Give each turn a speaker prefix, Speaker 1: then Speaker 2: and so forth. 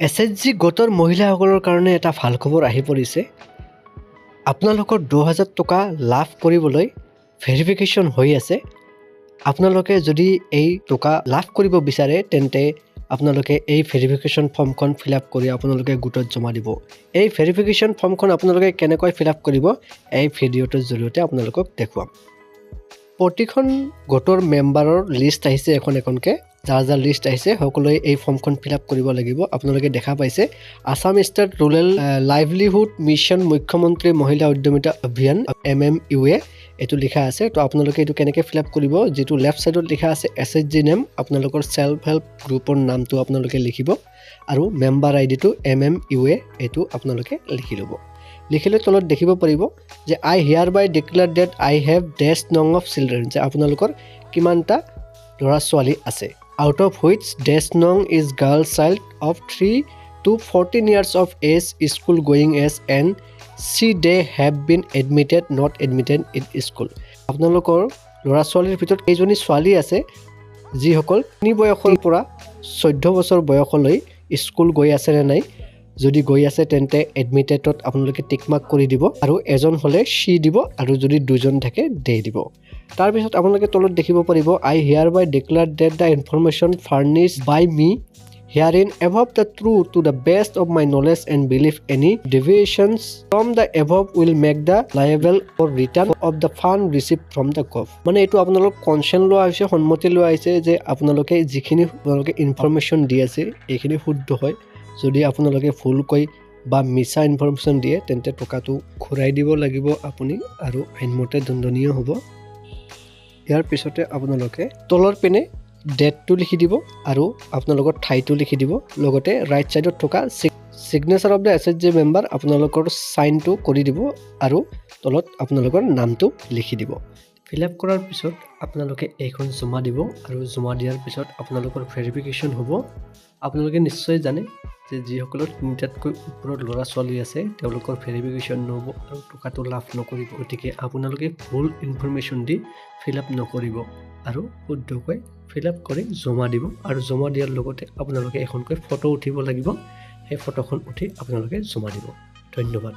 Speaker 1: SHG গোটৰ মহিলাসকলৰ কাৰণে এটা ভাল খবৰ আহি পৰিছে। আপোনালোকৰ ২০০০ টকা লাভ কৰিবলৈ ভেৰিফিকেশ্যন হৈ আছে। আপোনালোকে যদি এই টকা লাভ কৰিব বিচাৰে তেন্তে আপোনালোকে এই ভেৰিফিকেশ্যন ফৰ্মখন ফিল আপ কৰি আপোনালোকে গোটত জমা দিব। এই ভেৰিফিকেশ্যন ফৰ্মখন আপোনালোকে কেনেকৈ ফিল আপ কৰিব এই ভিডিঅ'টোৰ জৰিয়তে আপোনালোকক দেখুৱাম। প্ৰতিখন গোটৰ মেম্বাৰৰ লিষ্ট আহিছে এখন এখনকৈ। যাৰ লিষ্ট আহিছে সকলোৱে এই ফৰ্মখন ফিল আপ কৰিব লাগিব। আপোনালোকে দেখা পাইছে Assam state rural livelihood mission মুখ্যমন্ত্ৰী মহিলা উদ্যমিতা অভিযান MMUA এইটো লিখা আছে। তো আপোনালোকে এইটো কেনেকৈ ফিল আপ কৰিব, যিটো লেফ্ট ছাইডত লিখা আছে এছএইচজি নেম, আপোনালোকৰ ছেল্ফ হেল্প গ্ৰুপৰ নামটো আপোনালোকে লিখিব আৰু মেম্বাৰ আইডিটো MMUA এইটো আপোনালোকে লিখি ল'ব। লিখিলে তলত দেখিব পাৰিব যে আই hereby declare date I have ডেছ নং অফ চিলড্ৰেন, যে আপোনালোকৰ কিমানটা ল'ৰা ছোৱালী আছে। আউট অফ হুইচ ডেছ নং is girl child of 3 to 14 years of age, school going age, and see they have been admitted not admitted in school। আপোনালোকৰ ল'ৰা ছোৱালীৰ ভিতৰত কেইজনী ছোৱালী আছে যিসকল 3 বয়সৰ পৰা 14 বছৰ বয়সলৈ স্কুল গৈ আছে নে নাই। যদি গৈ আছে তেন্তে এডমিটেডত আপোনালোকে টিক মাৰ্ক কৰি দিব আৰু এজন হ'লে চি দিব আৰু যদি দুজন থাকে দে দিব। তাৰপিছত আপোনালোকে তলত দেখিব পাৰিব I hereby declare that the information furnished by me herein above the truth to the best of my knowledge and belief. Any deviations from the above will make the liable for return of the fund received from the gov। মানে এইটো আপোনালোক consent লোৱা হৈছে, সন্মতি লোৱা হৈছে যে আপোনালোকে যিখিনি আপোনালোকে ইনফৰমেশ্যন দি আছে এইখিনি শুদ্ধ হয়। যদি আপোনালোকে ভুলকৈ বা মিছা ইনফৰমেশ্যন দিয়ে তেন্তে টকাটো ঘূৰাই দিব লাগিব আপুনি আৰু আইনমতে দণ্ডনীয় হ'ব। ইয়াৰ পিছতে আপোনালোকে তলৰ পিনে ডেটটো লিখি দিব আৰু আপোনালোকৰ ঠাইটো লিখি দিব। লগতে ৰাইট ছাইডত থকা signature of the SHG member আপোনালোকৰ চাইনটো কৰি দিব আৰু তলত আপোনালোকৰ নামটো লিখি দিব। ফিল আপ কৰাৰ পিছত আপোনালোকে এইখন জমা দিব আৰু জমা দিয়াৰ পিছত আপোনালোকৰ ভেৰিফিকেশ্যন হ'ব। আপোনালোকে নিশ্চয় জানে যে যিসকলৰ 3টাতকৈ ওপৰত ল'ৰা ছোৱালী আছে তেওঁলোকৰ ভেৰিফিকেশ্যন নহ'ব আৰু টকাটো লাভ নকৰিব। গতিকে আপোনালোকে ভুল ইনফৰমেশ্যন দি ফিল আপ নকৰিব আৰু শুদ্ধকৈ ফিল আপ কৰি জমা দিব। আৰু জমা দিয়াৰ লগতে আপোনালোকে এখনকৈ ফটো উঠিব লাগিব। সেই ফটোখন উঠি আপোনালোকে জমা দিব। ধন্যবাদ।